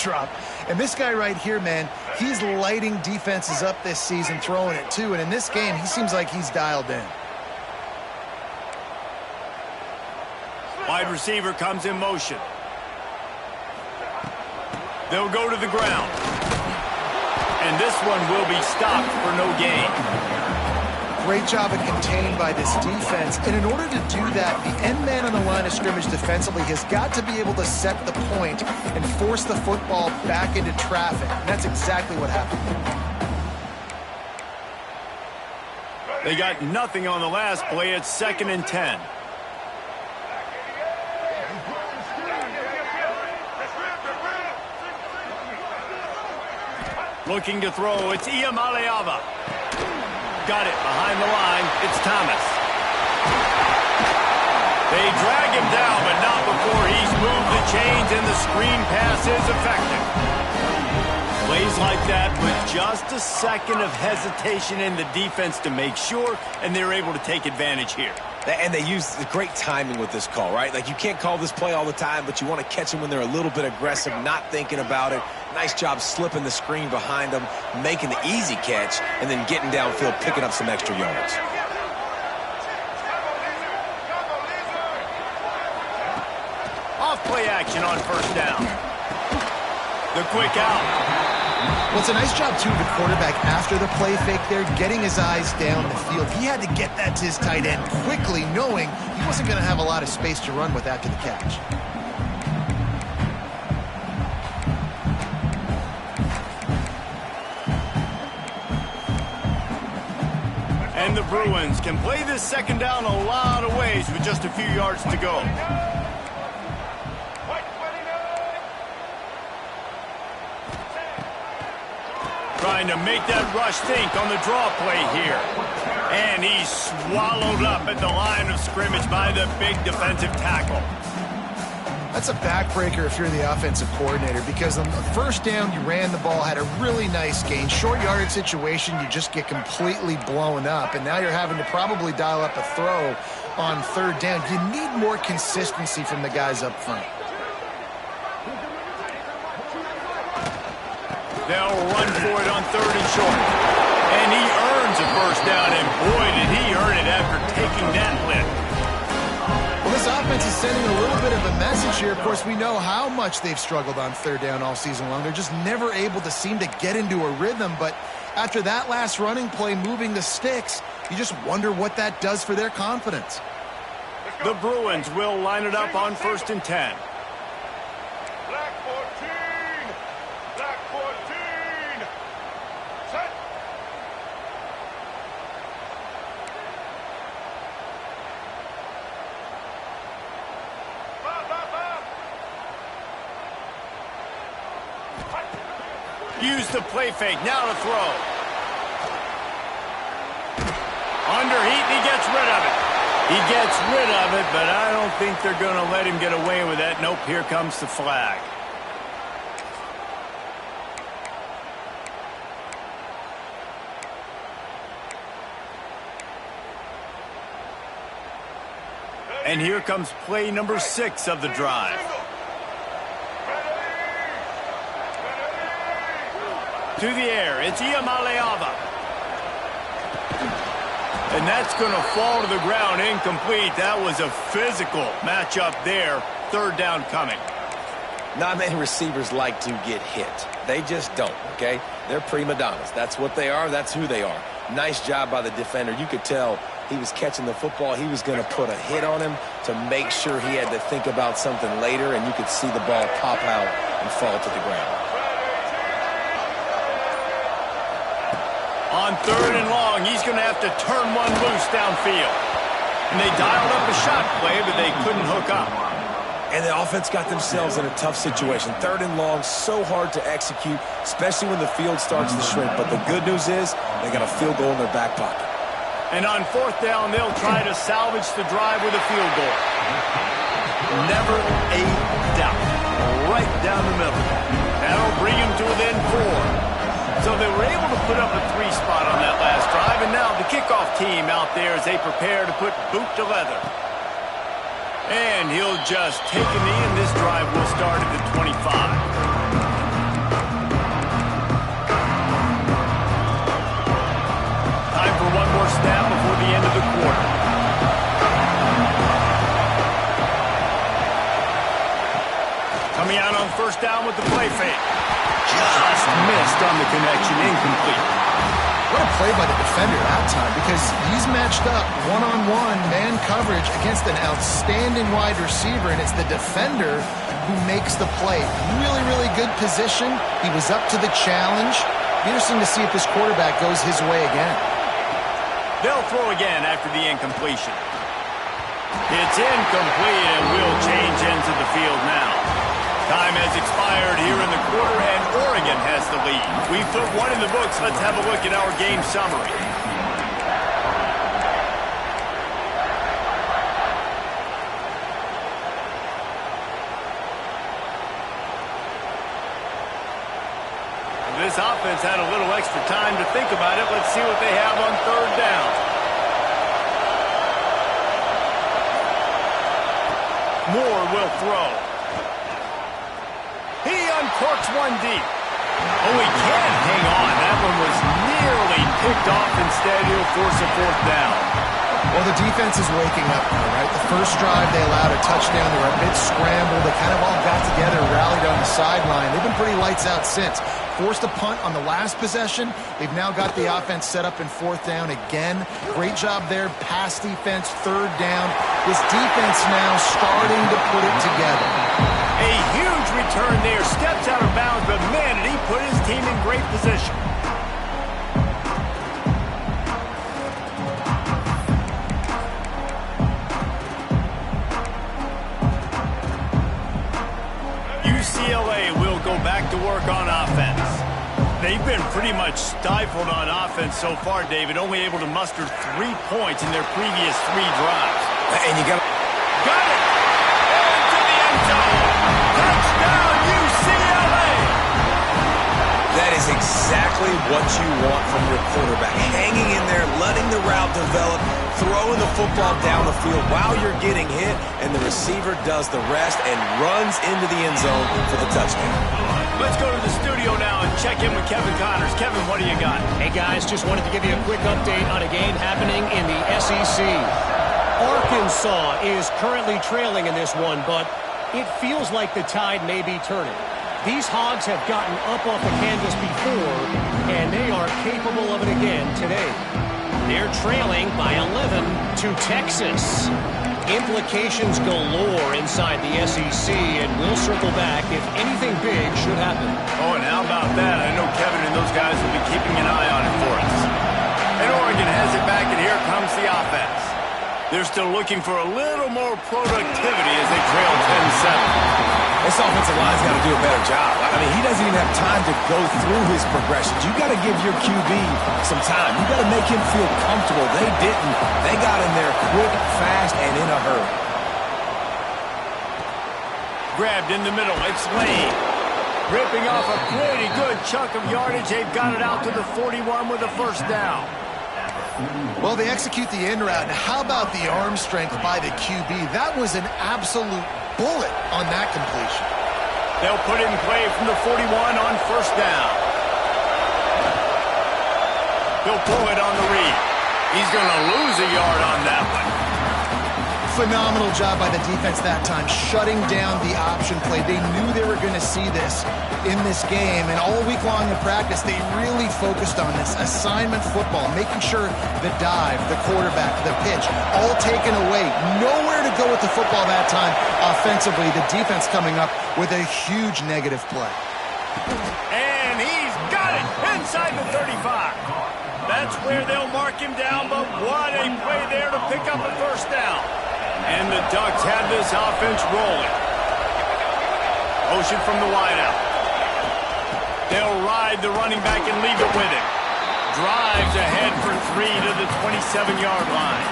drop. And this guy right here, man, he's lighting defenses up this season, throwing it too. And in this game, he seems like he's dialed in. Wide receiver comes in motion. They'll go to the ground. And this one will be stopped for no gain. Great job of contained by this defense. And in order to do that, the end man on the line of scrimmage defensively has got to be able to set the point and force the football back into traffic. And that's exactly what happened. They got nothing on the last play. It's 2nd and 10. Looking to throw. It's Ncaa. Got it behind the line. It's Thomas. They drag him down, but not before he's moved the chains, and the screen pass is effective. Plays like that with just a second of hesitation in the defense to make sure, and they're able to take advantage here. And they use the great timing with this call, right? Like, you can't call this play all the time, but you want to catch them when they're a little bit aggressive, not thinking about it. Nice job slipping the screen behind them, making the easy catch, and then getting downfield, picking up some extra yards. Off play action on 1st down. The quick out. Well, it's a nice job, too, of the quarterback after the play fake there, getting his eyes down the field. He had to get that to his tight end quickly, knowing he wasn't going to have a lot of space to run with after the catch. And the Bruins can play this 2nd down a lot of ways with just a few yards to go. Trying to make that rush think on the draw play here. And he's swallowed up at the line of scrimmage by the big defensive tackle. That's a backbreaker if you're the offensive coordinator, because on the 1st down, you ran the ball, had a really nice gain. Short yardage situation, you just get completely blown up, and now you're having to probably dial up a throw on 3rd down. You need more consistency from the guys up front. They'll run for it on 3rd and short. And he earns a 1st down, and boy, did he earn it after taking that lift. Well, this offense is sending a little bit of a message here. Of course, we know how much they've struggled on 3rd down all season long. They're just never able to seem to get into a rhythm. But after that last running play, moving the sticks, you just wonder what that does for their confidence. The Bruins will line it up on 1st and 10. Use the play fake, now to throw. Under heat, and he gets rid of it. He gets rid of it, but I don't think they're going to let him get away with that. Nope, here comes the flag. And here comes play number 6 of the drive. To the air, it's Ncaa. And that's going to fall to the ground incomplete. That was a physical matchup there. 3rd down coming. Not many receivers like to get hit. They just don't, okay? They're prima donnas. That's what they are. That's who they are. Nice job by the defender. You could tell he was catching the football. He was going to put a hit on him to make sure he had to think about something later, and you could see the ball pop out and fall to the ground. On 3rd and long, he's going to have to turn one loose downfield. And they dialed up a shot play, but they couldn't hook up. And the offense got themselves in a tough situation. 3rd and long, so hard to execute, especially when the field starts to shrink. But the good news is they got a field goal in their back pocket. And on 4th down, they'll try to salvage the drive with a field goal. Never a doubt. Right down the middle. That'll bring him to within 4. So they were able to put up a 3 spot on that last drive, and now the kickoff team out there as they prepare to put boot to leather. And he'll just take a knee, and this drive will start at the 25. down with the play fake. Just missed on the connection, incomplete. What a play by the defender that time, because he's matched up one-on-one man coverage against an outstanding wide receiver, and it's the defender who makes the play. Really, really good position. He was up to the challenge. Interesting to see if this quarterback goes his way again. They'll throw again after the incompletion. It's incomplete, and we'll change ends of the field now. Time has expired here in the quarter, and Oregon has the lead. We've put one in the books. Let's have a look at our game summary. This offense had a little extra time to think about it. Let's see what they have on third down. Moore will throw. He uncorks one deep. Oh, he can't hang on. That one was nearly picked off. Instead, he'll force a fourth down. Well, the defense is waking up now, right? The first drive, they allowed a touchdown. They were a bit scrambled. They kind of all got together, rallied on the sideline. They've been pretty lights out since. Forced a punt on the last possession. They've now got the offense set up in fourth down again. Great job there. Pass defense, third down. This defense now starting to put it together. A huge return there. Steps out of bounds, but man, did he put his team in great position. UCLA will go back to work on offense. They've been pretty much stifled on offense so far, David, only able to muster 3 points in their previous 3 drives. And you got it! Into the end zone! Touchdown, UCLA! That is exactly what you want from your quarterback. Hanging in there, letting the route develop, throwing the football down the field while you're getting hit, and the receiver does the rest and runs into the end zone for the touchdown. Let's go to the studio now and check in with Kevin Connors. Kevin, what do you got? Hey, guys, just wanted to give you a quick update on a game happening in the SEC. Arkansas is currently trailing in this one, but it feels like the tide may be turning. These Hogs have gotten up off the canvas before, and they are capable of it again today. They're trailing by 11 to Texas. Implications galore inside the SEC, and we'll circle back if anything big should happen. Oh, and how about that? I know Kevin and those guys will be keeping an eye on it for us. And Oregon has it back, and here comes the offense. They're still looking for a little more productivity as they trail 10-7. This offensive line's got to do a better job. I mean, he doesn't even have time to go through his progressions. You got to give your QB some time. You got to make him feel comfortable. They didn't. They got in there quick, fast, and in a hurry. Grabbed in the middle. It's Lane. Ripping off a pretty good chunk of yardage. They've got it out to the 41 with a first down. Well, they execute the in route. Now, how about the arm strength by the QB? That was an absolute bullet on that completion. They'll put it in play from the 41 on first down. He'll pull it on the read. He's going to lose a yard on that one. Phenomenal job by the defense that time, shutting down the option play. They knew they were going to see this in this game, and all week long in practice, they really focused on this assignment football, making sure the dive, the quarterback, the pitch, all taken away. Nowhere to go with the football that time offensively. The defense coming up with a huge negative play. And he's got it inside the 35. That's where they'll mark him down, but what a play there to pick up a first down. And the Ducks have this offense rolling. Motion from the wideout. They'll ride the running back and leave it with him. Drives ahead for 3 to the 27-yard line.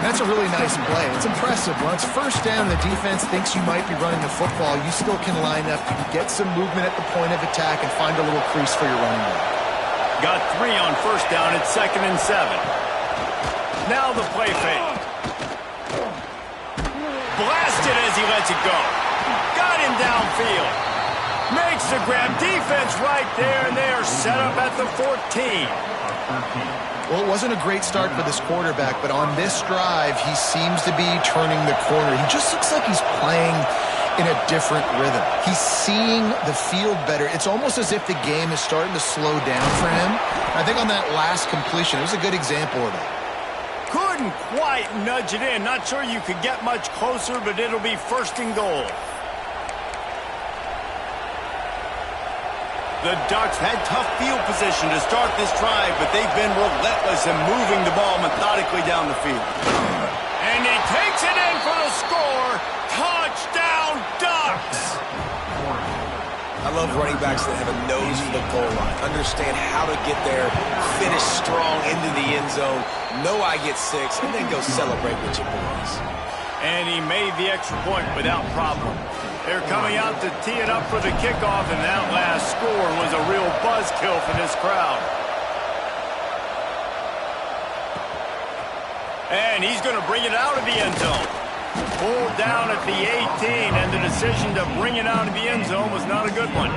That's a really nice play. It's impressive. Once first down, the defense thinks you might be running the football. You still can line up. You can get some movement at the point of attack and find a little crease for your running back. Got 3 on first down at 2nd and 7. Now the play fake. Blasted as he lets it go. Got him downfield. Makes the grab. Defense right there, and they are set up at the 14. Well, it wasn't a great start for this quarterback, but on this drive, he seems to be turning the corner. He just looks like he's playing in a different rhythm. He's seeing the field better. It's almost as if the game is starting to slow down for him. I think on that last completion, it was a good example of that. Couldn't quite nudge it in. Not sure you could get much closer, but it'll be first and goal. The Ducks had tough field position to start this drive, but they've been relentless in moving the ball methodically down the field. And he takes it in for the score. Touchdown, Ducks! I love running backs that have a nose for the goal line, understand how to get there, finish strong into the end zone, know I get 6, and then go celebrate with your boys. And he made the extra point without problem. They're coming out to tee it up for the kickoff, and that last score was a real buzzkill for this crowd. And he's going to bring it out of the end zone. Pulled down at the 18, and the decision to bring it out of the end zone was not a good one.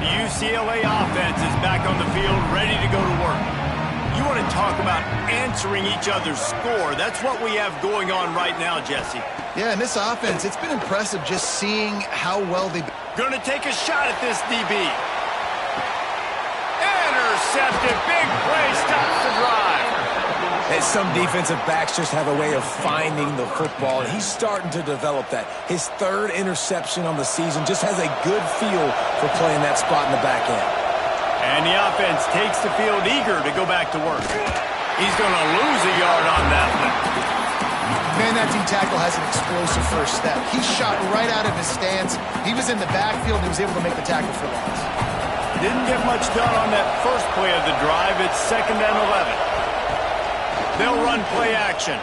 UCLA offense is back on the field, ready to go to work. You want to talk about answering each other's score. That's what we have going on right now, Jesse. Yeah, and this offense, it's been impressive just seeing how well they've been. Going to take a shot at this DB. Intercepted. Big play stops the drive. And some defensive backs just have a way of finding the football, and he's starting to develop that. His 3rd interception on the season just has a good feel for playing that spot in the back end. And the offense takes the field eager to go back to work. He's going to lose a yard on that one. Man, that D-tackle has an explosive first step. He shot right out of his stance. He was in the backfield, and he was able to make the tackle for loss. Didn't get much done on that first play of the drive. It's 2nd and 11. They'll run play action.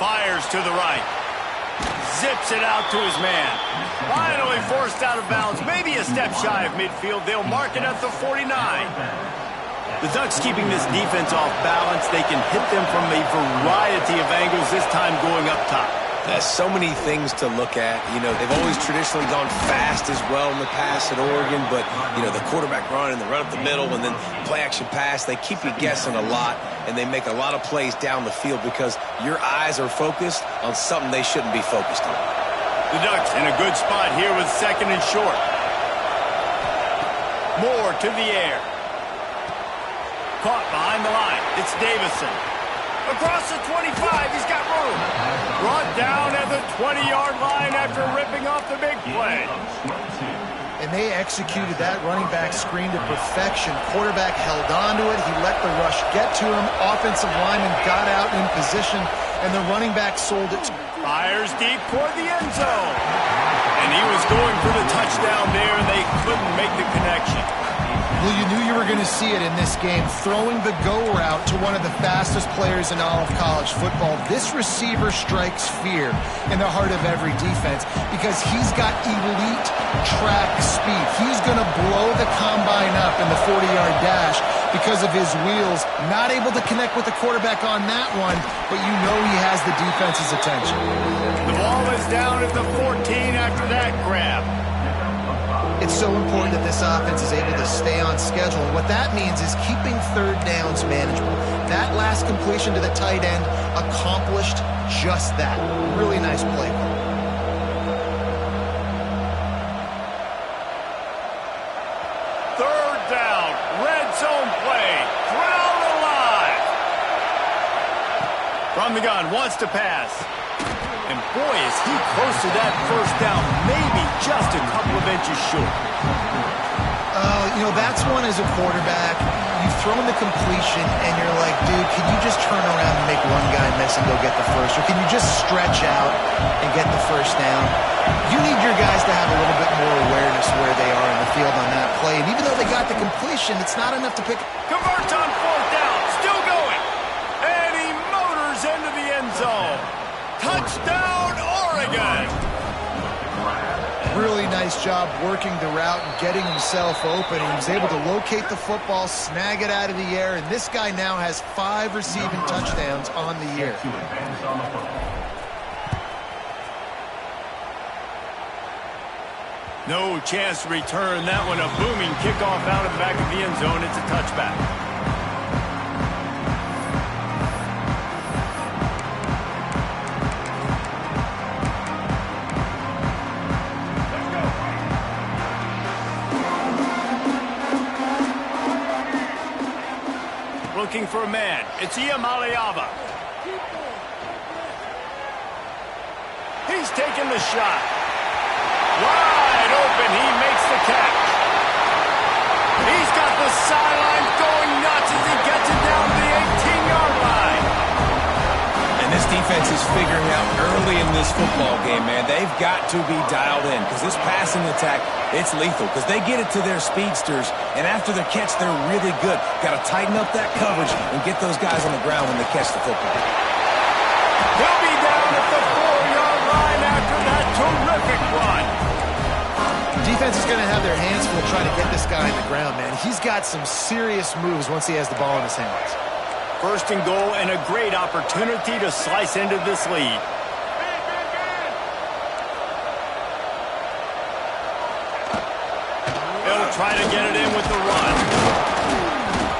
Fires to the right. Zips it out to his man. Finally forced out of bounds. Maybe a step shy of midfield. They'll mark it at the 49. The Ducks keeping this defense off balance. They can hit them from a variety of angles, this time going up top. There's so many things to look at. You know, they've always traditionally gone fast as well in the past at Oregon, but, you know, the quarterback run and the run up the middle and then play-action pass, they keep you guessing a lot, and they make a lot of plays down the field because your eyes are focused on something they shouldn't be focused on. The Ducks in a good spot here with 2nd and short. Moore to the air. Caught behind the line. It's Davison. Across the 25, he's got room. Brought down at the 20-yard line after ripping off the big play. And they executed that running back screen to perfection. Quarterback held on to it. He let the rush get to him. Offensive lineman got out in position, and the running back sold it. Fires deep toward the end zone. And he was going for the touchdown there, and they couldn't make the connection. Well, you knew you were going to see it in this game, throwing the go route to one of the fastest players in all of college football. This receiver strikes fear in the heart of every defense because he's got elite track speed. He's going to blow the combine up in the 40-yard dash because of his wheels. Not able to connect with the quarterback on that one, but you know he has the defense's attention. The ball is down at the 14 after that grab. It's so important that this offense is able to stay on schedule. And what that means is keeping 3rd downs manageable. That last completion to the tight end accomplished just that. Really nice play. 3rd down, red zone play. Crowd alive. From the gun, wants to pass. And boy, is he close to that first down, maybe just a couple of inches short. You know, that's one as a quarterback. You've thrown the completion, and you're like, dude, can you just turn around and make one guy miss and go get the first? Or can you just stretch out and get the first down? You need your guys to have a little bit more awareness where they are in the field on that play. And even though they got the completion, it's not enough to pick. Converts on 4th down, still going. And he motors into the end zone. Touchdown, Oregon! Really nice job working the route and getting himself open. He was able to locate the football, snag it out of the air, and this guy now has 5 receiving touchdowns on the year. No chance to return that one. A booming kickoff out of the back of the end zone. It's a touchback. Looking for a man. It's Ncaa. He's taking the shot. Wide open. He makes the catch. He's got the sideline going nuts as he gets it down to the 18-yard line. And this defense is figuring out early in this football game, man. They've got to be dialed in because this passing attack, it's lethal because they get it to their speedsters, and after the catch, they're really good. Got to tighten up that coverage and get those guys on the ground when they catch the football. He'll be down at the 4-yard line after that terrific run. Defense is going to have their hands full trying to get this guy on the ground, man. He's got some serious moves once he has the ball in his hands. First and goal, and a great opportunity to slice into this lead. He'll try to get it in with the run.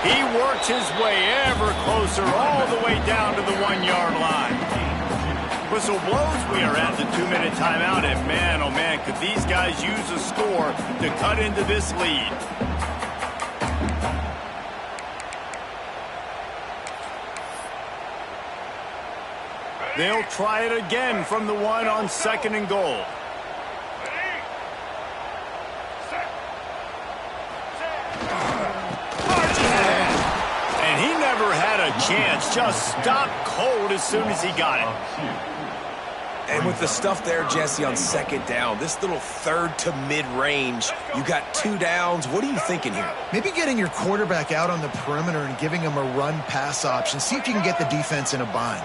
He works his way ever closer all the way down to the 1-yard line. Whistle blows. We are at the 2-minute timeout, and man, oh man, could these guys use a score to cut into this lead. They'll try it again from the 1 on 2nd and goal. And he never had a chance. Just stopped cold as soon as he got it. And with the stuff there, Jesse, on 2nd down, this little 3rd to mid-range, you got 2 downs. What are you thinking here? Maybe getting your quarterback out on the perimeter and giving him a run-pass option. See if you can get the defense in a bind.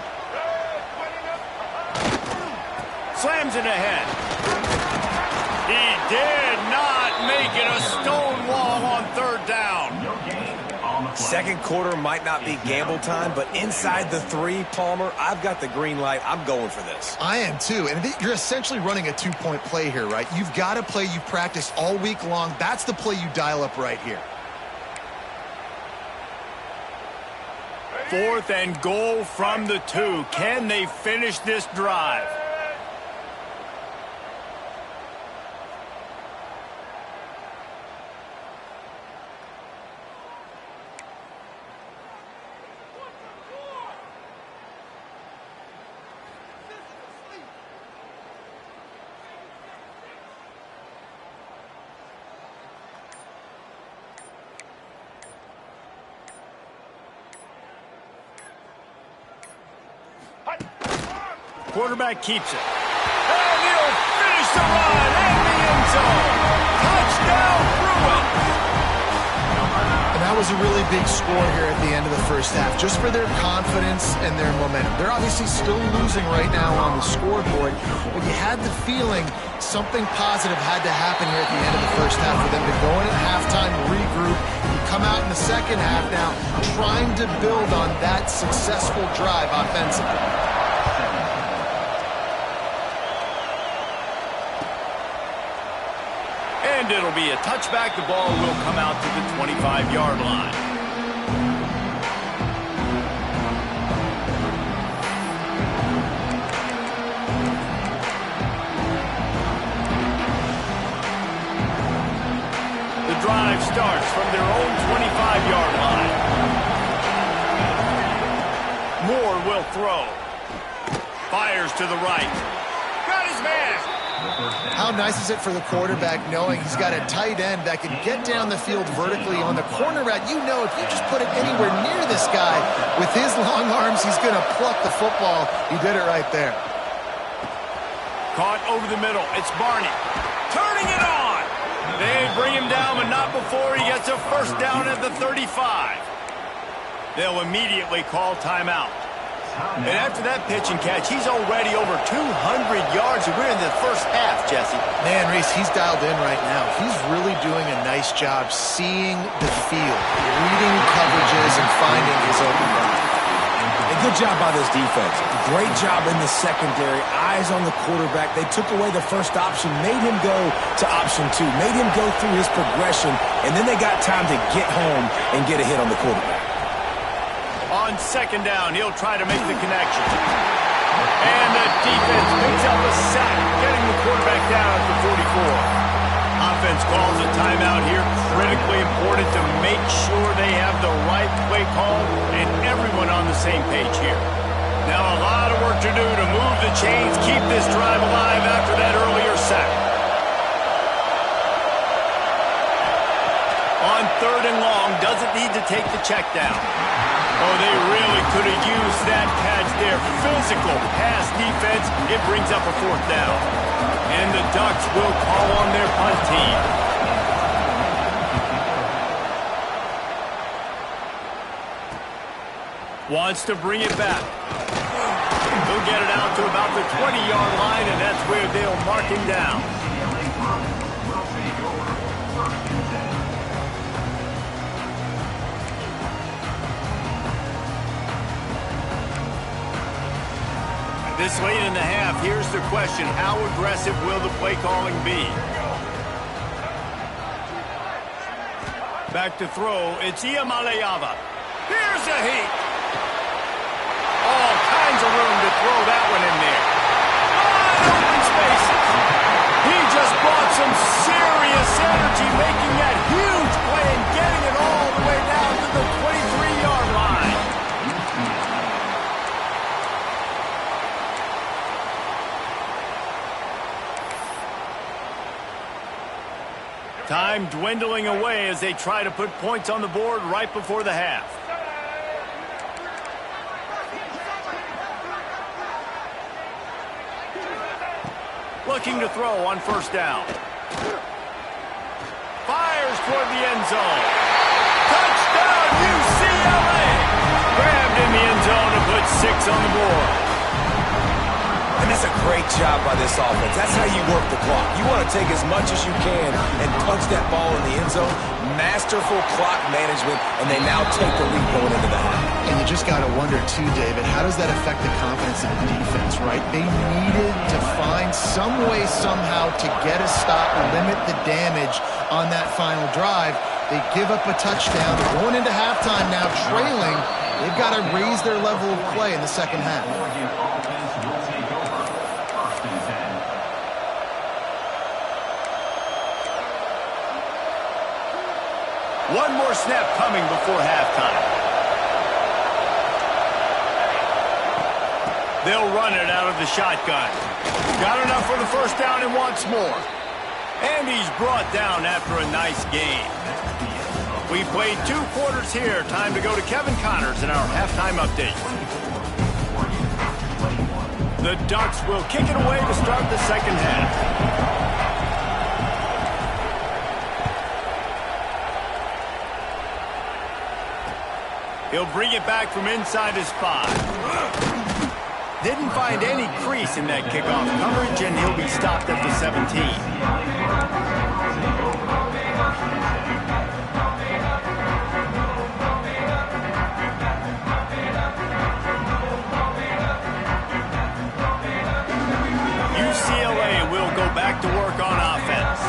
Slams it ahead. He did not make it a stone wall on 3rd down. 2nd quarter might not be gamble time, but inside the 3, Palmer, I've got the green light. I'm going for this. I am too, and you're essentially running a 2-point play here, right? You've got a play you've practiced all week long. That's the play you dial up right here. 4th and goal from the 2. Can they finish this drive? Quarterback keeps it. And he'll finish the run in the end zone. Touchdown, Bruin. And that was a really big score here at the end of the first half, just for their confidence and their momentum. They're obviously still losing right now on the scoreboard, but you had the feeling something positive had to happen here at the end of the first half for them to go in at halftime, regroup, and come out in the second half now trying to build on that successful drive offensively. And it'll be a touchback. The ball will come out to the 25-yard line. The drive starts from their own 25-yard line. Moore will throw. Fires to the right. Got his man. How nice is it for the quarterback knowing he's got a tight end that can get down the field vertically on the corner route? You know if you just put it anywhere near this guy with his long arms, he's going to pluck the football. He did it right there. Caught over the middle. It's Barney. Turning it on. They bring him down, but not before he gets a first down at the 35. They'll immediately call timeout. And after that pitch and catch, he's already over 200 yards. We're in the first half, Jesse. Man, Reese, he's dialed in right now. He's really doing a nice job seeing the field, reading coverages, and finding his open guy. And Good job by this defense. Great job in the secondary. Eyes on the quarterback. They took away the first option, made him go to option 2, made him go through his progression, and then they got time to get home and get a hit on the quarterback. On second down, he'll try to make the connection. And the defense picks up a sack, getting the quarterback down at the 44. Offense calls a timeout here. Critically important to make sure they have the right play call and everyone on the same page here. Now a lot of work to do to move the chains, keep this drive alive after that earlier sack. On third and long, doesn't need to take the check down. Oh, they really could have used that catch there. Physical pass defense. It brings up a fourth down. And the Ducks will call on their punt team. Wants to bring it back. He'll get it out to about the 20-yard line, and that's where they'll mark him down. This late in the half, here's the question. How aggressive will the play calling be? Back to throw. It's Ncaa. Here's a heat. All kinds of room to throw that one in there. Open spaces. He just brought some serious energy, making that huge play and getting it all the way down to the 23-yard line. Time dwindling away as they try to put points on the board right before the half. Looking to throw on first down. Fires toward the end zone. Touchdown, UCLA! Grabbed in the end zone to put 6 on the board. And that's a great job by this offense. That's how you work the clock. You want to take as much as you can and punch that ball in the end zone. Masterful clock management, and they now take the lead going into the half. And you just got to wonder, too, David, how does that affect the confidence of the defense, right? They needed to find some way, somehow, to get a stop, limit the damage on that final drive. They give up a touchdown. They're going into halftime now, trailing. They've got to raise their level of play in the second half. One more snap coming before halftime. They'll run it out of the shotgun. Got enough for the first down and wants more. And he's brought down after a nice game. We played 2 quarters here. Time to go to Kevin Connors in our halftime update. The Ducks will kick it away to start the second half. He'll bring it back from inside his 5. Didn't find any crease in that kickoff coverage, and he'll be stopped at the 17. UCLA will go back to work on offense.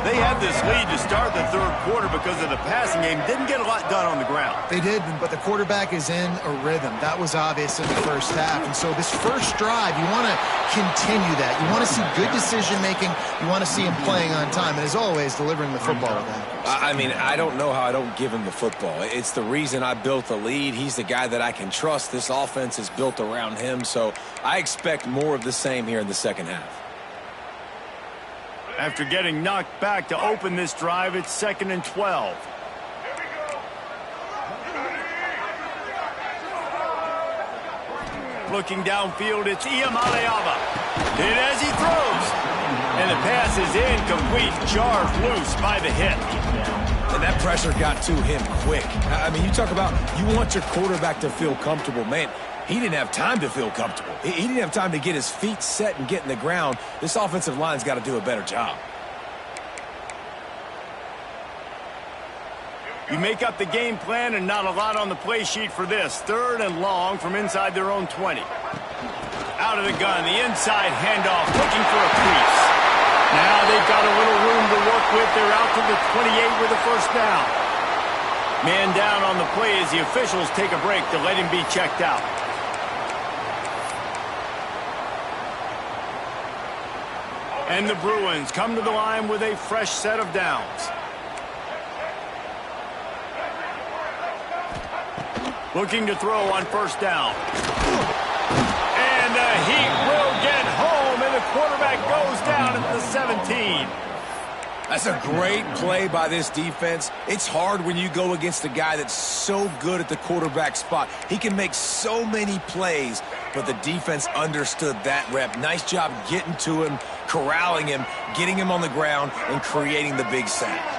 They had this lead to start the third quarter because of the passing game. Didn't get a lot done on the ground. They did, but the quarterback is in a rhythm. That was obvious in the first half. And so this first drive, you want to continue that. You want to see good decision-making. You want to see him playing on time. And as always, delivering the football with that. I mean, I don't know how I don't give him the football. It's the reason I built the lead. He's the guy that I can trust. This offense is built around him. So I expect more of the same here in the second half. After getting knocked back to open this drive, it's 2nd and 12. Looking downfield, it's Ncaa. Hit as he throws. And the pass is incomplete. Jarred loose by the hit. And that pressure got to him quick. I mean, you talk about you want your quarterback to feel comfortable. Man, he didn't have time to feel comfortable. He didn't have time to get his feet set and get in the ground. This offensive line's got to do a better job. You make up the game plan and not a lot on the play sheet for this. 3rd and long from inside their own 20. Out of the gun, the inside handoff, looking for a crease. Now they've got a little room to work with. They're out to the 28 with a first down. Man down on the play as the officials take a break to let him be checked out. And the Bruins come to the line with a fresh set of downs. Looking to throw on first down. And the Heat will get home, and the quarterback goes down at the 17. That's a great play by this defense. It's hard when you go against a guy that's so good at the quarterback spot. He can make so many plays, but the defense understood that rep. Nice job getting to him, corralling him, getting him on the ground, and creating the big sack.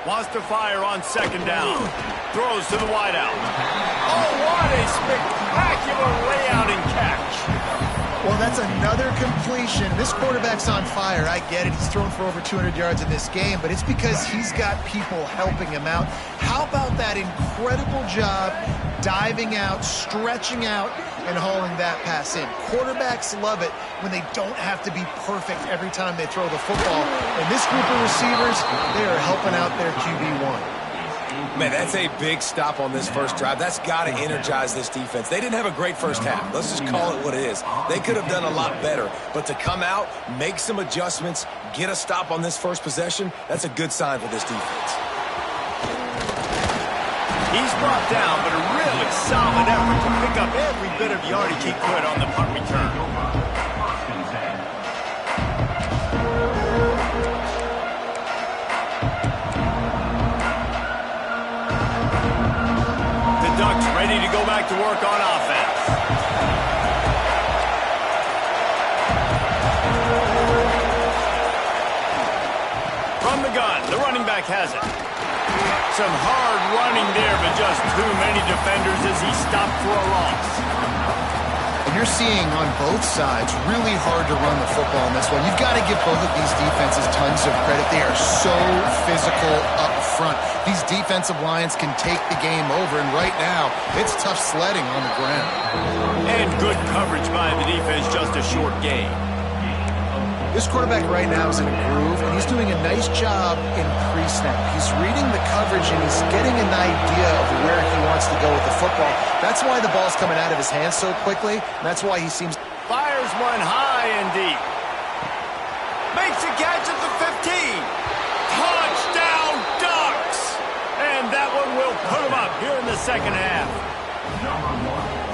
Wants to fire on second down. Throws to the wideout. Oh, what a spectacular layout and catch. Well, that's another completion. This quarterback's on fire. I get it. He's thrown for over 200 yards in this game, but it's because he's got people helping him out. How about that incredible job diving out, stretching out, and hauling that pass in? Quarterbacks love it when they don't have to be perfect every time they throw the football. And this group of receivers, they are helping out their QB1. Man, that's a big stop on this first drive. That's got to energize this defense. They didn't have a great first half. Let's just call it what it is. They could have done a lot better. But to come out, make some adjustments, get a stop on this first possession, that's a good sign for this defense. He's brought down, but a really solid effort to pick up every bit of yardage he could on the punt return. Ducks ready to go back to work on offense. From the gun, the running back has it. Some hard running there, but just too many defenders as he stopped for a loss. And you're seeing on both sides really hard to run the football in this one. You've got to give both of these defenses tons of credit. They are so physical up front. These defensive lines can take the game over, and right now, it's tough sledding on the ground. And good coverage by the defense, just a short gain. This quarterback right now is in a groove, and he's doing a nice job in pre-snap. He's reading the coverage, and he's getting an idea of where he wants to go with the football. That's why the ball's coming out of his hands so quickly, and that's why he seems... Fires one high and deep. Makes a catch at the 15. Touchdown, Ducks! And that one will put him up here in the second half.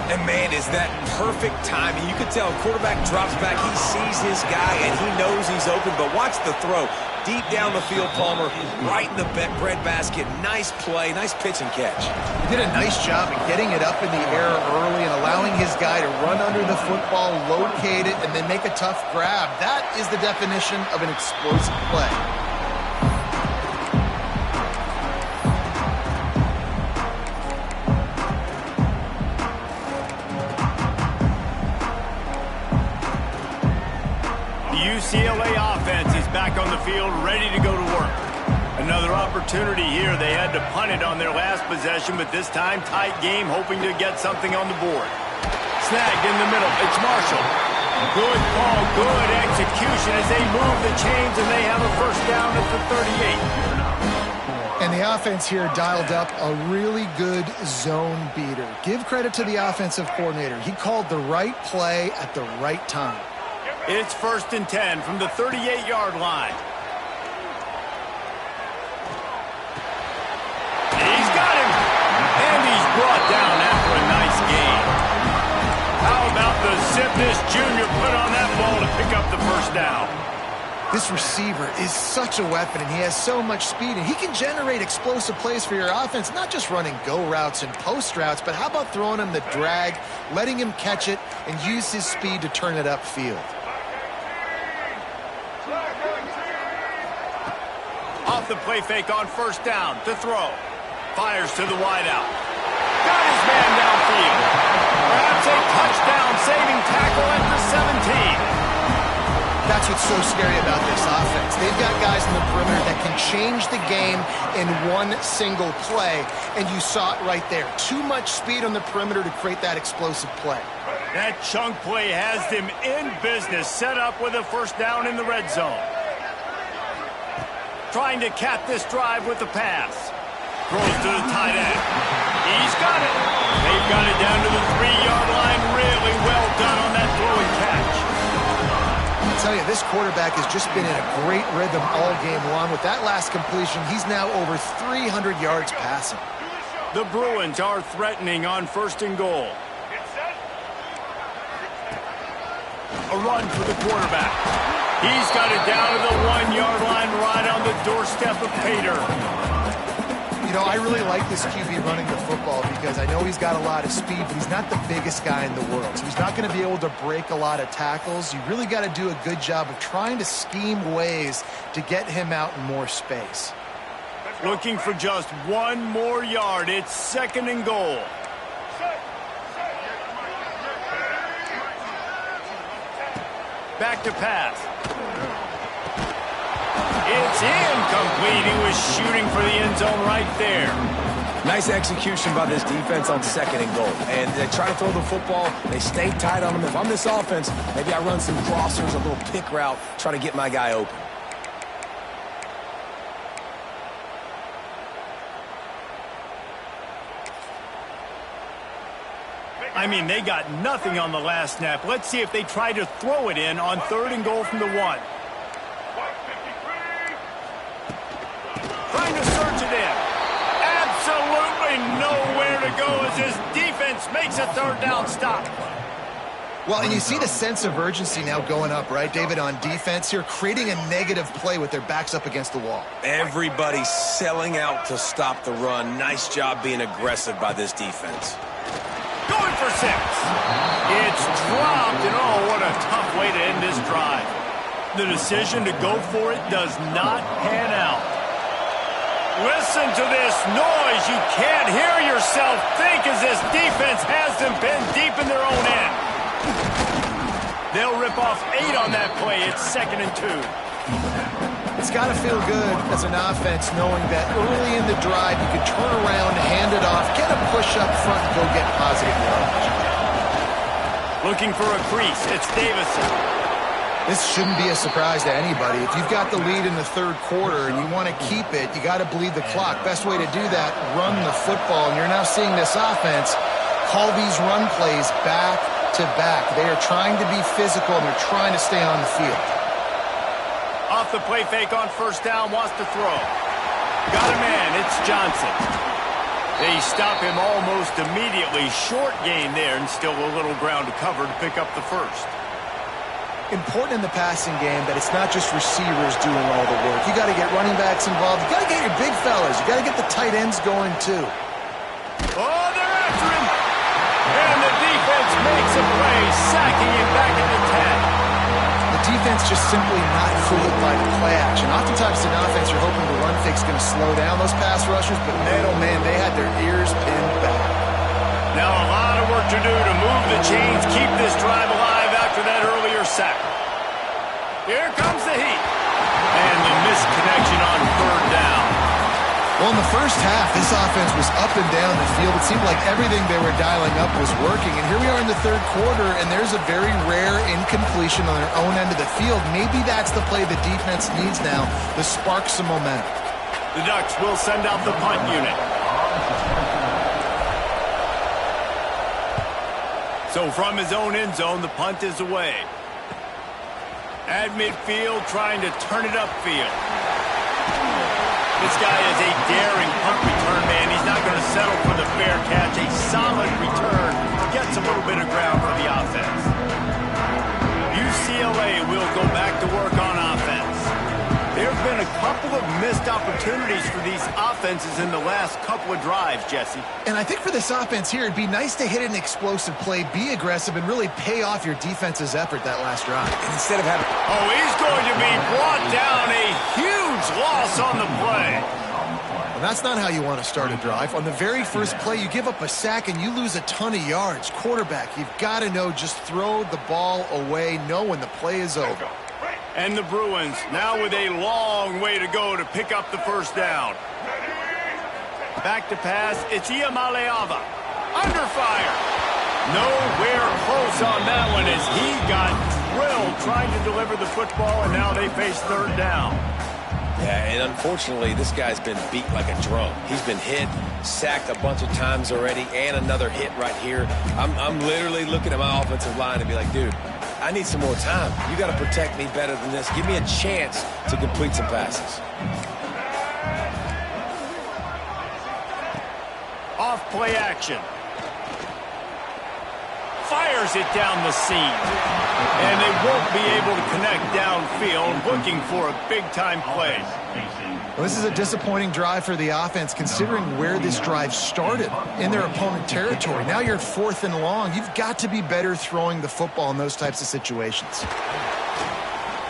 And, man, is that perfect timing. You can tell quarterback drops back. He sees his guy, and he knows he's open. But watch the throw. Deep down the field, Palmer, right in the breadbasket. Nice play, nice pitch and catch. He did a nice job of getting it up in the air early and allowing his guy to run under the football, locate it, and then make a tough grab. That is the definition of an explosive play. UCLA offense is back on the field, ready to go to work. Another opportunity here. They had to punt it on their last possession, but this time tight game, hoping to get something on the board. Snagged in the middle. It's Marshall. Good call, good execution as they move the chains, and they have a first down at the 38. And the offense here dialed up a really good zone beater. Give credit to the offensive coordinator. He called the right play at the right time. It's 1st and 10 from the 38-yard line. He's got him. And he's brought down after a nice gain. How about the zip this junior put on that ball to pick up the first down? This receiver is such a weapon, and he has so much speed, and he can generate explosive plays for your offense, not just running go routes and post routes, but how about throwing him the drag, letting him catch it, and use his speed to turn it upfield. Off the play fake on first down to throw. Fires to the wideout. Got his man downfield. Perhaps a touchdown saving tackle at the 17. That's what's so scary about this offense. They've got guys in the perimeter that can change the game in one single play, and you saw it right there. Too much speed on the perimeter to create that explosive play. That chunk play has them in business, set up with a first down in the red zone. Trying to cap this drive with the pass. Throws to the tight end. He's got it. They've got it down to the 3-yard line. Really well done on that throw and catch. I tell you, this quarterback has just been in a great rhythm all game long. With that last completion, he's now over 300 yards passing. The Bruins are threatening on 1st and goal. A run for the quarterback. He's got it down to the 1-yard line right on the doorstep of Pater. You know, I really like this QB running the football because I know he's got a lot of speed, but he's not the biggest guy in the world. So he's not going to be able to break a lot of tackles. You really got to do a good job of trying to scheme ways to get him out in more space. Looking for just 1 more yard. It's 2nd and goal. Back to pass. It's incomplete. He was shooting for the end zone right there. Nice execution by this defense on 2nd and goal. And they try to throw the football. They stay tight on him. If I'm this offense, maybe I run some crossers, a little pick route, try to get my guy open. I mean, they got nothing on the last snap. Let's see if they try to throw it in on 3rd and goal from the 1. Trying to search it in. Absolutely nowhere to go as his defense makes a 3rd down stop. Well, and you see the sense of urgency now going up, right, David, on defense here, creating a negative play with their backs up against the wall. Everybody's selling out to stop the run. Nice job being aggressive by this defense. Going for 6. It's dropped, and oh, what a tough way to end this drive. The decision to go for it does not pan out. Listen to this noise. You can't hear yourself think as this defense has them pinned deep in their own end. They'll rip off 8 on that play. It's 2nd and 2. It's got to feel good as an offense knowing that early in the drive you can turn around, hand it off, get a push up front, and go get positive yardage. Looking for a crease. It's Davison. This shouldn't be a surprise to anybody. If you've got the lead in the 3rd quarter and you want to keep it, you got to bleed the clock. Best way to do that, run the football. And you're now seeing this offense call these run plays back to back. They are trying to be physical and they're trying to stay on the field. Off the play fake on 1st down, wants to throw. Got a man, it's Johnson. They stop him almost immediately. Short gain there and still a little ground to cover to pick up the 1st. Important in the passing game that it's not just receivers doing all the work. You got to get running backs involved. You got to get your big fellas. You got to get the tight ends going too. Oh, they're after him. And the defense makes a play, sacking him back at the 10. The defense just simply not fooled by the play action. Oftentimes in offense, you're hoping the run fake's going to slow down those pass rushers, but man, oh man, they had their ears pinned back. Now a lot of work to do to move the chains, keep this drive alive after that earlier sack. Here comes the heat. And the misconnection on 3rd down. Well, in the first half, this offense was up and down the field. It seemed like everything they were dialing up was working. And here we are in the 3rd quarter, and there's a very rare incompletion on their own end of the field. Maybe that's the play the defense needs now to spark some momentum. The Ducks will send out the punt unit. So from his own end zone, the punt is away. At midfield, trying to turn it upfield. This guy is a daring punt return man. He's not going to settle for the fair catch. A solid return gets a little bit of ground for the offense. UCLA will go back to work on offense. There have been a couple of missed opportunities for these offenses in the last couple of drives, Jesse. And I think for this offense here, it'd be nice to hit an explosive play, be aggressive, and really pay off your defense's effort that last drive. And instead of having... Oh, he's going to be brought down. A huge loss on the play. Well, that's not how you want to start a drive. On the very first play, you give up a sack and you lose a ton of yards. Quarterback, you've got to know, just throw the ball away, know when the play is over. And the Bruins now with a long way to go to pick up the first down. Back to pass. It's Ncaa. Under fire. Nowhere close on that one as he got drilled trying to deliver the football, and now they face third down. Yeah, and unfortunately, this guy's been beat like a drum. He's been hit, sacked a bunch of times already, and another hit right here. I'm literally looking at my offensive line and be like, dude, I need some more time. You got to protect me better than this. Give me a chance to complete some passes. Off play action. Fires it down the seam. And they won't be able to connect downfield, looking for a big-time play. Well, this is a disappointing drive for the offense, considering where this drive started in their opponent territory. Now you're at 4th and long. You've got to be better throwing the football in those types of situations.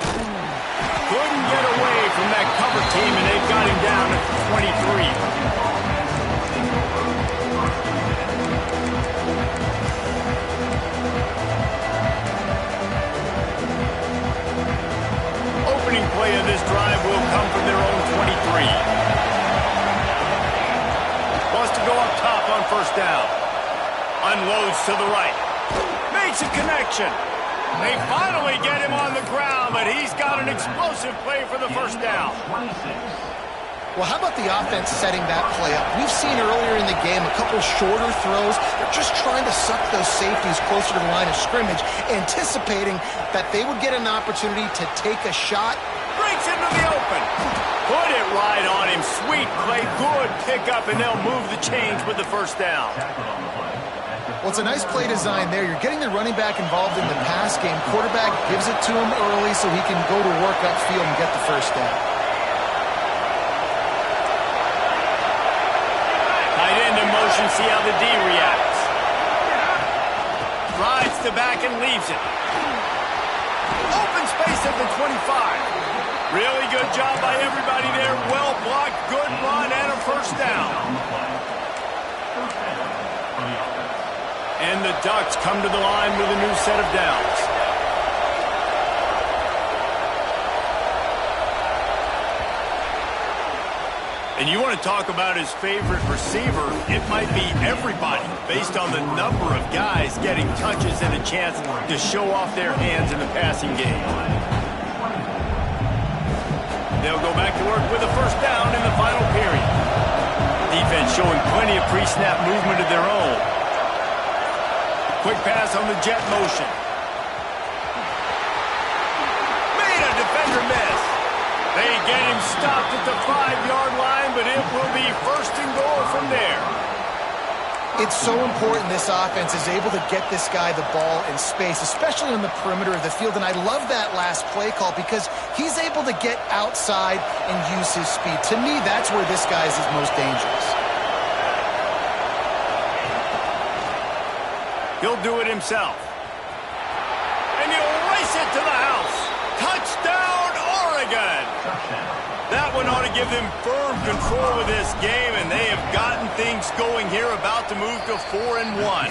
Couldn't get away from that cover team, and they've got him down at 23. Play of this drive will come from their own 23. Wants to go up top on first down. Unloads to the right. Makes a connection. They finally get him on the ground, but he's got an explosive play for the first down. Well, how about the offense setting that play up? We've seen earlier in the game a couple shorter throws. They're just trying to suck those safeties closer to the line of scrimmage, anticipating that they would get an opportunity to take a shot. Breaks into the open. Put it right on him. Sweet play. Good pickup, and they'll move the chains with the first down. Well, it's a nice play design there. You're getting the running back involved in the pass game. Quarterback gives it to him early so he can go to work upfield and get the first down. Tight end in motion. See how the D reacts. Rides the back and leaves it. Open space at the 25. Really good job by everybody there. Well blocked, good run, and a first down. And the Ducks come to the line with a new set of downs. And you want to talk about his favorite receiver, it might be everybody, based on the number of guys getting touches and a chance to show off their hands in the passing game. They'll go back to work with a first down in the final period. Defense showing plenty of pre-snap movement of their own. Quick pass on the jet motion. Made a defender miss. They get him stopped at the 5-yard line, but it will be first and goal from there. It's so important this offense is able to get this guy the ball in space, especially on the perimeter of the field. And I love that last play call because he's able to get outside and use his speed. To me, that's where this guy is his most dangerous. He'll do it himself. And he'll race it to the house. Touchdown, Oregon! That one ought to give them firm control of this game, and they have gotten things going here, about to move to 4-1.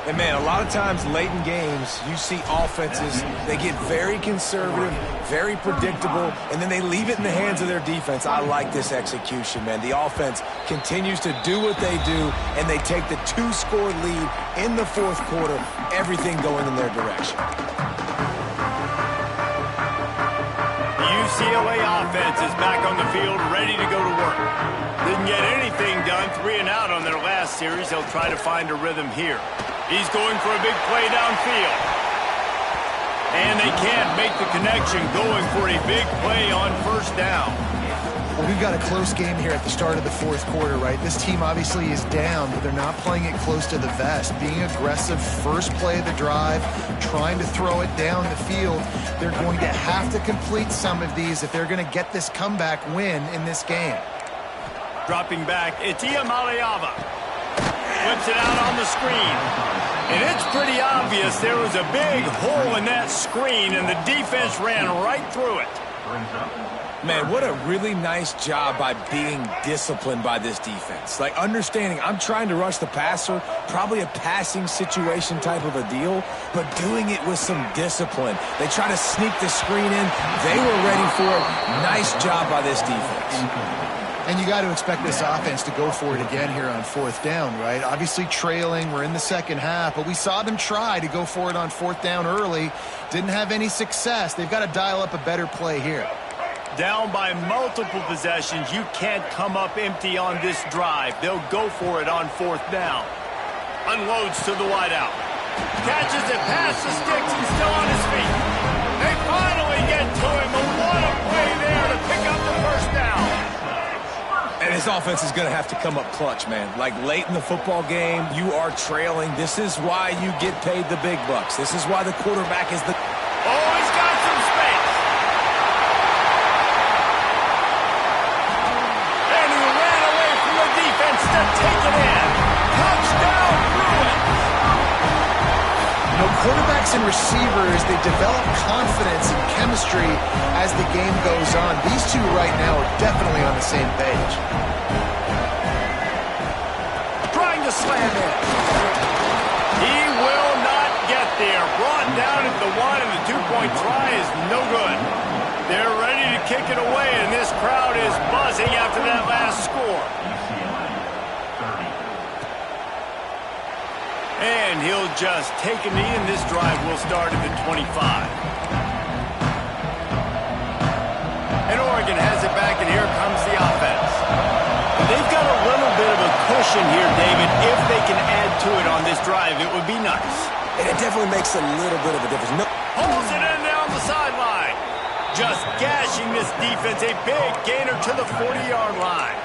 And, man, a lot of times late in games, you see offenses, they get very conservative, very predictable, and then they leave it in the hands of their defense. I like this execution, man. The offense continues to do what they do, and they take the 2-score lead in the fourth quarter, everything going in their direction. UCLA offense is back on the field, ready to go to work. Didn't get anything done, 3 and out on their last series. They'll try to find a rhythm here. He's going for a big play downfield. And they can't make the connection, going for a big play on first down. Well, we've got a close game here at the start of the fourth quarter, right? This team obviously is down, but they're not playing it close to the vest. Being aggressive, first play of the drive, trying to throw it down the field. They're going to have to complete some of these if they're going to get this comeback win in this game. Dropping back, it's Ncaa. Flips it out on the screen. And it's pretty obvious there was a big hole in that screen, and the defense ran right through it. Man, what a really nice job by being disciplined by this defense. Like, understanding I'm trying to rush the passer, probably a passing situation type of a deal, but doing it with some discipline. They try to sneak the screen in. They were ready for it. Nice job by this defense. And you got to expect this offense to go for it again here on fourth down, right? Obviously trailing, we're in the second half, but we saw them try to go for it on fourth down early. Didn't have any success. They've got to dial up a better play here. Down by multiple possessions, you can't come up empty on this drive. They'll go for it on fourth down. Unloads to the wideout. Catches it past the sticks. He's still on his feet. They finally get to him, but what a play there to pick up the first down. And his offense is going to have to come up clutch, man. Like, late in the football game, you are trailing. This is why you get paid the big bucks. This is why the quarterback is the... Oh, he's got some space. And he ran away from the defense to take it in. Touchdown, Bruins. You know, quarterbacks and receivers, they develop confidence and chemistry as the game goes on. These two right now are definitely on the same page. Trying to slam it. He will not get there. Brought down at the one, and the two-point try is no good. They're ready to kick it away, and this crowd is buzzing after that last score. And he'll just take a knee, and this drive will start at the 25. And Oregon has it back, and here comes the offense. They've got a little bit of a cushion here, David. If they can add to it on this drive, it would be nice. And it definitely makes a little bit of a difference. Pulls it in down the sideline. Just gashing this defense. A big gainer to the 40-yard line.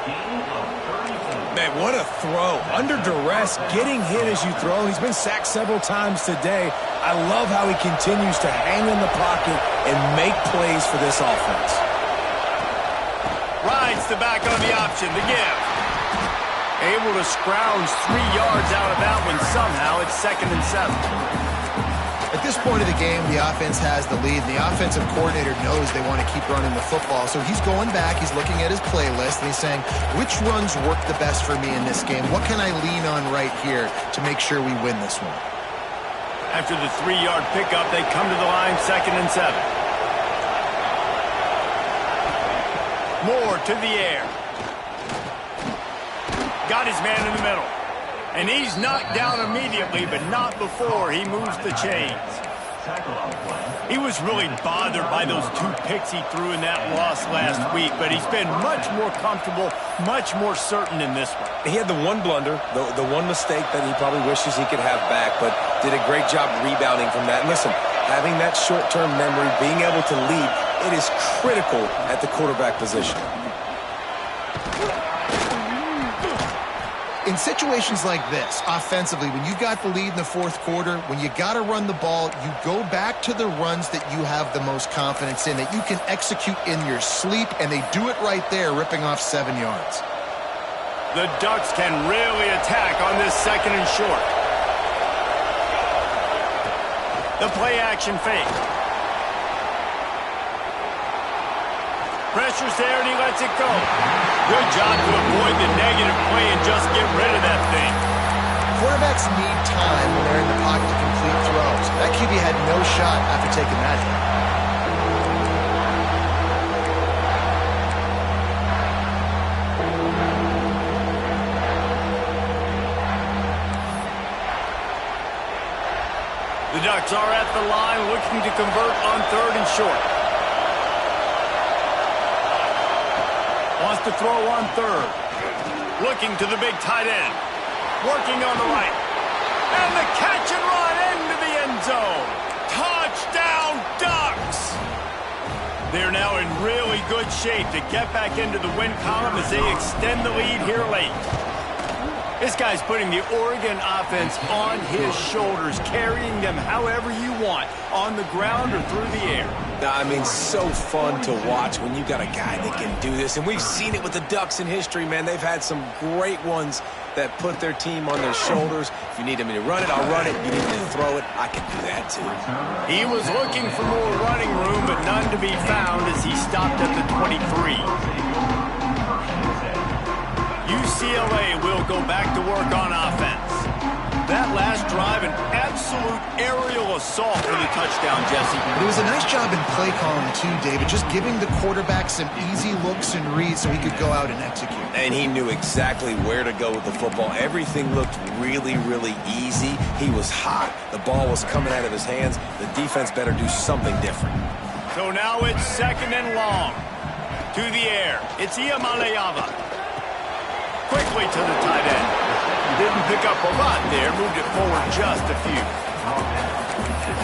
Man, what a throw. Under duress, getting hit as you throw. He's been sacked several times today. I love how he continues to hang in the pocket and make plays for this offense. Rides the back on the option, the give. Able to scrounge 3 yards out of that one somehow. It's 2nd and 7. At this point of the game, the offense has the lead. The offensive coordinator knows they want to keep running the football. So he's going back, he's looking at his playlist, and he's saying, which runs work the best for me in this game? What can I lean on right here to make sure we win this one? After the 3-yard pickup, they come to the line, 2nd and 7. Moore to the air. Got his man in the middle. And he's knocked down immediately, but not before he moves the chains. He was really bothered by those 2 picks he threw in that loss last week, but he's been much more comfortable, much more certain in this one. He had the one blunder, the one mistake that he probably wishes he could have back, but did a great job rebounding from that. And listen, having that short-term memory, being able to lead, it is critical at the quarterback position. In situations like this, offensively, when you got the lead in the fourth quarter, when you got to run the ball, you go back to the runs that you have the most confidence in, that you can execute in your sleep, and they do it right there, ripping off 7 yards. The Ducks can really attack on this 2nd and short. The play-action fake. Pressure's there, and he lets it go. Good job to avoid the negative play and just get rid of that thing. Quarterbacks need time when they're in the pocket to complete throws. That QB had no shot after taking that hit. The Ducks are at the line looking to convert on 3rd and short. Wants to throw on 3rd. Looking to the big tight end. Working on the right. And the catch and run into the end zone. Touchdown, Ducks! They're now in really good shape to get back into the win column as they extend the lead here late. This guy's putting the Oregon offense on his shoulders, carrying them however you want, on the ground or through the air. I mean, so fun to watch when you got a guy that can do this. And we've seen it with the Ducks in history, man. They've had some great ones that put their team on their shoulders. If you need me to run it, I'll run it. You need me to throw it, I can do that too. He was looking for more running room, but none to be found as he stopped at the 23. UCLA will go back to work on offense. That last drive, an absolute aerial assault for the touchdown, Jesse. It was a nice job in play calling, too, David, just giving the quarterback some easy looks and reads so he could go out and execute. And he knew exactly where to go with the football. Everything looked really, really easy. He was hot. The ball was coming out of his hands. The defense better do something different. So now it's 2nd and long. To the air. It's Ncaa. Quickly to the tight end. Didn't pick up a lot there. Moved it forward just a few.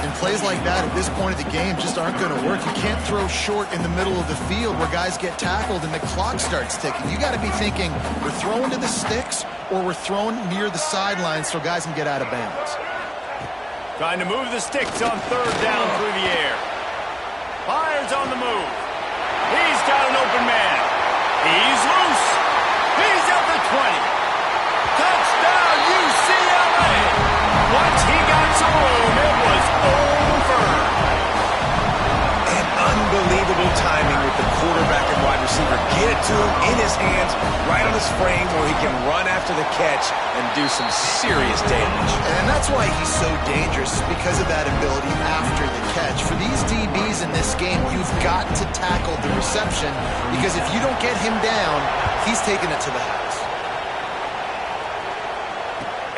And plays like that at this point of the game just aren't going to work. You can't throw short in the middle of the field where guys get tackled and the clock starts ticking. You got to be thinking we're throwing to the sticks or we're throwing near the sidelines so guys can get out of bounds. Trying to move the sticks on 3rd down through the air. Fires on the move. He's got an open man. He's loose. He's at the 20. Touchdown, UCLA! Once he got some room, it was over. And unbelievable timing with the quarterback and wide receiver. Get it to him in his hands, right on his frame where he can run after the catch and do some serious damage. And that's why he's so dangerous, because of that ability after the catch. For these DBs in this game, you've got to tackle the reception, because if you don't get him down, he's taking it to the house.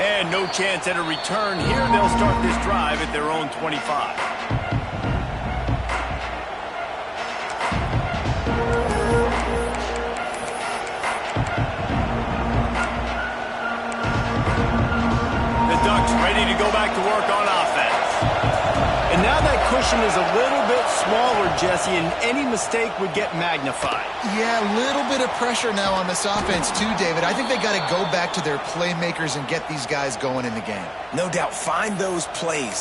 And no chance at a return here. They'll start this drive at their own 25. The Ducks ready to go back to work on offense. And now that cushion is a little bit smaller, Jesse, and any mistake would get magnified. Yeah, a little bit of pressure now on this offense too, David. I think they got to go back to their playmakers and get these guys going in the game. No doubt, find those plays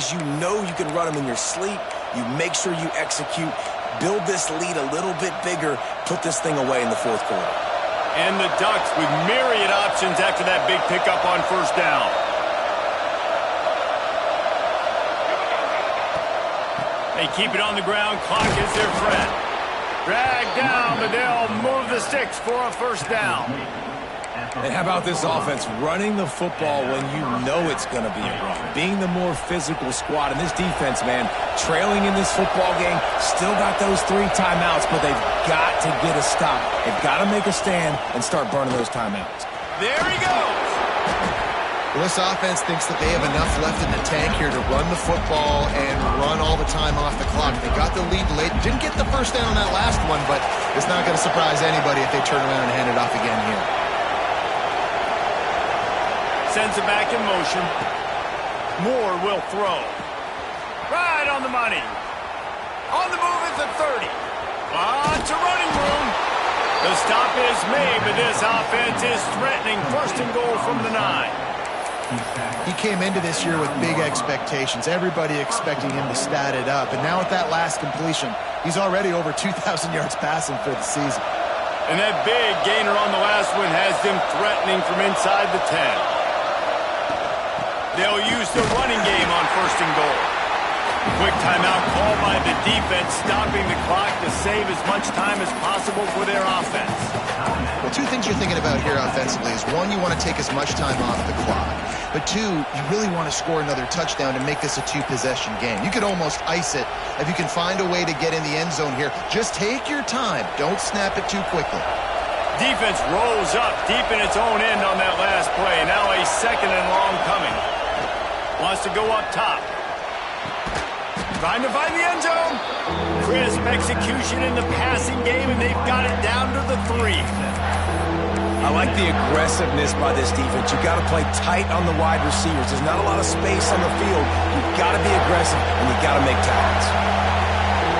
you know you can run them in your sleep. You make sure you execute, build this lead a little bit bigger, put this thing away in the 4th quarter. And the Ducks with myriad options after that big pickup on 1st down. They keep it on the ground. Clock is their friend. Drag down, but they'll move the sticks for a 1st down. And how about this offense running the football when you know it's going to be a run? Being the more physical squad. And this defense, man, trailing in this football game, still got those 3 timeouts, but they've got to get a stop. They've got to make a stand and start burning those timeouts. There he goes. Well, this offense thinks that they have enough left in the tank here to run the football and run all the time off the clock. They got the lead late. Didn't get the 1st down on that last one, but it's not going to surprise anybody if they turn around and hand it off again here. Sends it back in motion. Moore will throw. Right on the money. On the move at the 30. Lots of running room. The stop is made, but this offense is threatening 1st and goal from the 9. He came into this year with big expectations. Everybody expecting him to stat it up. And now with that last completion, he's already over 2,000 yards passing for the season. And that big gainer on the last one has them threatening from inside the 10. They'll use the running game on 1st and goal. Quick timeout called by the defense, stopping the clock to save as much time as possible for their offense. Well, 2 things you're thinking about here offensively is, 1, you want to take as much time off the clock. But 2, you really want to score another touchdown to make this a 2-possession game. You could almost ice it if you can find a way to get in the end zone here. Just take your time. Don't snap it too quickly. Defense rolls up deep in its own end on that last play. Now a 2nd and long coming. Wants to go up top. Trying to find the end zone. Crisp execution in the passing game, and they've got it down to the 3. I like the aggressiveness by this defense. You've got to play tight on the wide receivers. There's not a lot of space on the field. You've got to be aggressive, and you've got to make tackles.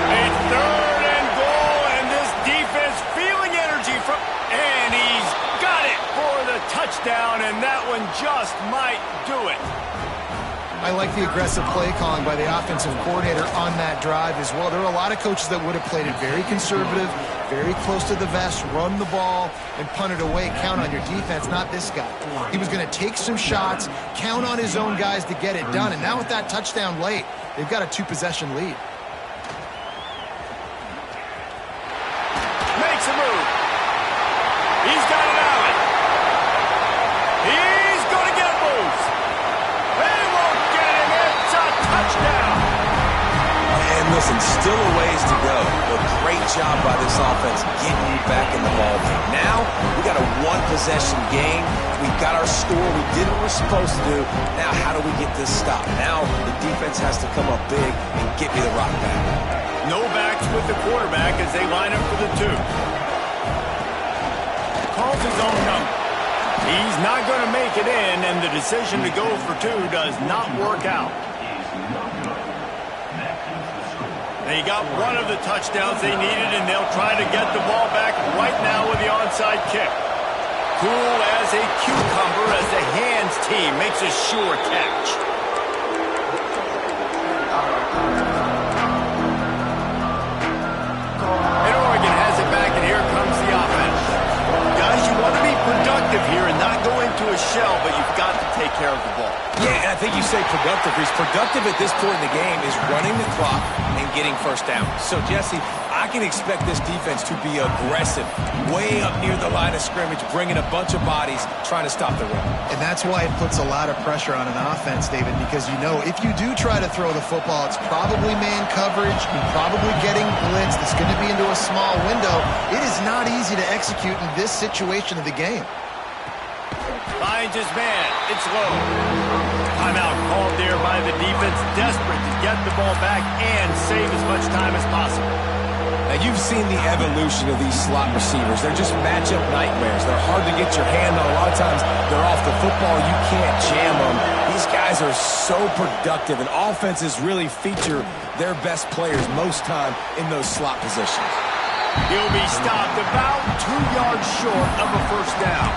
A 3rd and goal, and this defense feeling energy from... And he's got it for the touchdown, and that one just might do it. I like the aggressive play calling by the offensive coordinator on that drive as well. There are a lot of coaches that would have played it very conservative, very close to the vest, run the ball, and punt it away. Count on your defense, not this guy. He was going to take some shots, count on his own guys to get it done. And now with that touchdown late, they've got a 2-possession lead. and still a ways to go. But great job by this offense getting you back in the ballgame. Now, we got a one-possession game. We got our score. We did what we're supposed to do. Now, how do we get this stopped? Now, the defense has to come up big and get me the rock back. No backs with the quarterback as they line up for the 2. Calls his own number. He's not going to make it in, and the decision to go for 2 does not work out. They got one of the touchdowns they needed, and they'll try to get the ball back right now with the onside kick. Cool as a cucumber as the hands team makes a sure catch. And Oregon has it back, and here comes the offense. Guys, you want to be productive here and not go into a shell, but you've got to take care of the ball. Yeah, and I think you say productive. He's productive at this point in the game is running the clock and getting first down. So, Jesse, I can expect this defense to be aggressive, way up near the line of scrimmage, bringing a bunch of bodies, trying to stop the run. And that's why it puts a lot of pressure on an offense, David, because you know if you do try to throw the football, it's probably man coverage, you're probably getting blitzed, it's going to be into a small window. It is not easy to execute in this situation of the game. Finds his man. It's low. Timeout called there by the defense, desperate to get the ball back and save as much time as possible. Now, you've seen the evolution of these slot receivers. They're just matchup nightmares. They're hard to get your hand on. A lot of times, they're off the football. You can't jam them. These guys are so productive, and offenses really feature their best players most time in those slot positions. He'll be stopped about 2 yards short of a first down.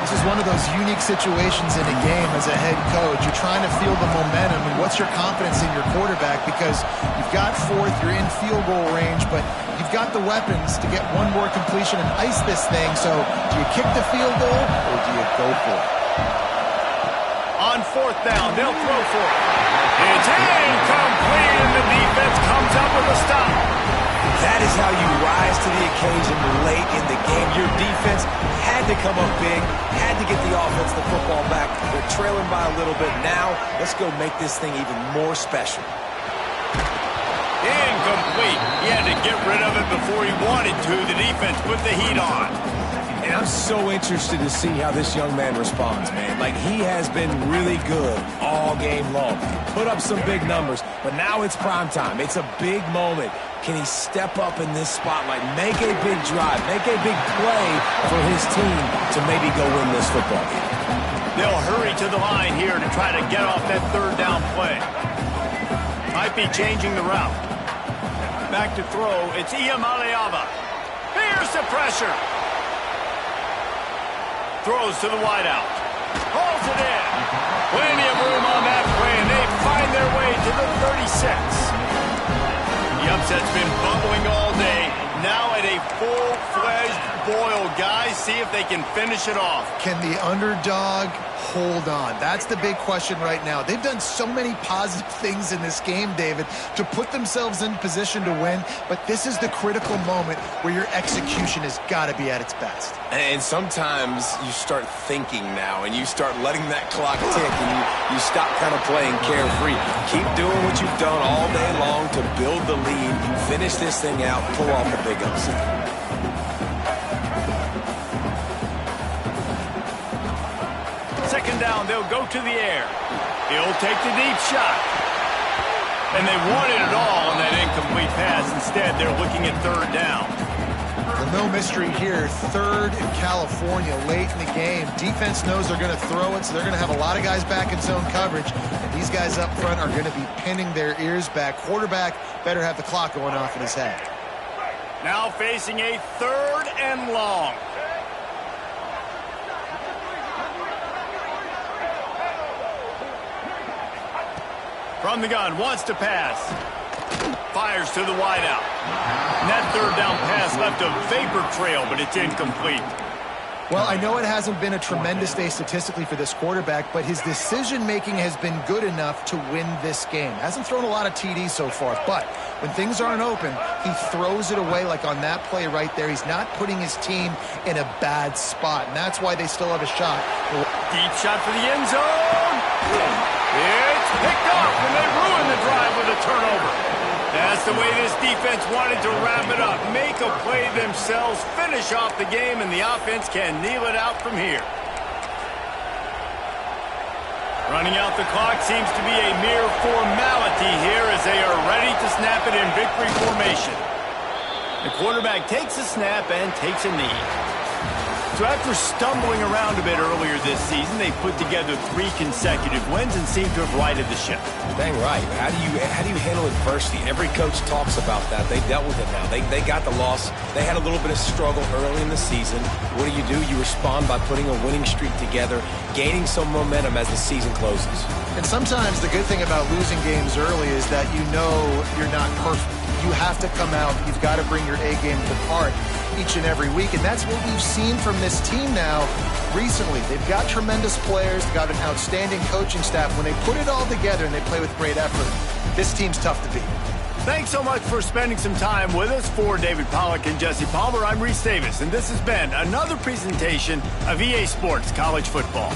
This is one of those unique situations in a game as a head coach. You're trying to feel the momentum, and what's your confidence in your quarterback? Because you've got 4th, you're in field goal range, but you've got the weapons to get one more completion and ice this thing. So do you kick the field goal, or do you go for it? On 4th down, they'll throw for it. It's incomplete, and the defense comes up with a stop. That is how you rise to the occasion late in the game. Your defense had to come up big, had to get the offense the football back. They're trailing by a little bit now. Let's go make this thing even more special. Incomplete. He had to get rid of it before he wanted to. The defense put the heat on. And I'm so interested to see how this young man responds, man. Like, he has been really good all game long. Put up some big numbers, but now it's prime time. It's a big moment. Can he step up in this spotlight, make a big drive, make a big play for his team to maybe go win this football game? They'll hurry to the line here to try to get off that 3rd down play. Might be changing the route. Back to throw. It's Ncaa. Here's the pressure. Throws to the wideout. Hauls it in. Plenty of room on that play, and they find their way to the 36. The upset's been bubbling all day. Now at a full-fledged boil. Guys, see if they can finish it off. Can the underdog hold on? That's the big question right now. They've done so many positive things in this game, David, to put themselves in position to win, but this is the critical moment where your execution has got to be at its best. And sometimes you start thinking now, and you start letting that clock tick, and you stop kind of playing carefree. Keep doing what you've done all day long to build the lead, finish this thing out, pull off the big upset. Second down, they'll go to the air. He'll take the deep shot. And they wanted it all on that incomplete pass. Instead, they're looking at 3rd down. Well, no mystery here. 3rd in California, late in the game. Defense knows they're going to throw it, so they're going to have a lot of guys back in zone coverage. And these guys up front are going to be pinning their ears back. Quarterback better have the clock going off in his head. Now facing a 3rd and long. From the gun, wants to pass. Fires to the wideout. And that 3rd down pass left a vapor trail, but it's incomplete. Well, I know it hasn't been a tremendous day statistically for this quarterback, but his decision-making has been good enough to win this game. Hasn't thrown a lot of TDs so far, but when things aren't open, he throws it away like on that play right there. He's not putting his team in a bad spot, and that's why they still have a shot. Deep shot for the end zone. It's picked up, and they ruin the drive with a turnover. the way this defense wanted to wrap it up. Make a play themselves, finish off the game, and the offense can kneel it out from here. Running out the clock seems to be a mere formality here as they are ready to snap it in victory formation. The quarterback takes a snap and takes a knee. So after stumbling around a bit earlier this season, they put together 3 consecutive wins and seem to have righted the ship. Dang right. How do you handle adversity? Every coach talks about that. They dealt with it now. They got the loss. They had a little bit of struggle early in the season. What do? You respond by putting a winning streak together, gaining some momentum as the season closes. And sometimes the good thing about losing games early is that you know you're not perfect. You have to come out. You've got to bring your A game to the park each and every week, and that's what we've seen from this team now recently. They've got tremendous players, they've got an outstanding coaching staff. When they put it all together and they play with great effort, this team's tough to beat. Thanks so much for spending some time with us. For David Pollack and Jesse Palmer, I'm Reese Davis, and this has been another presentation of EA Sports College Football.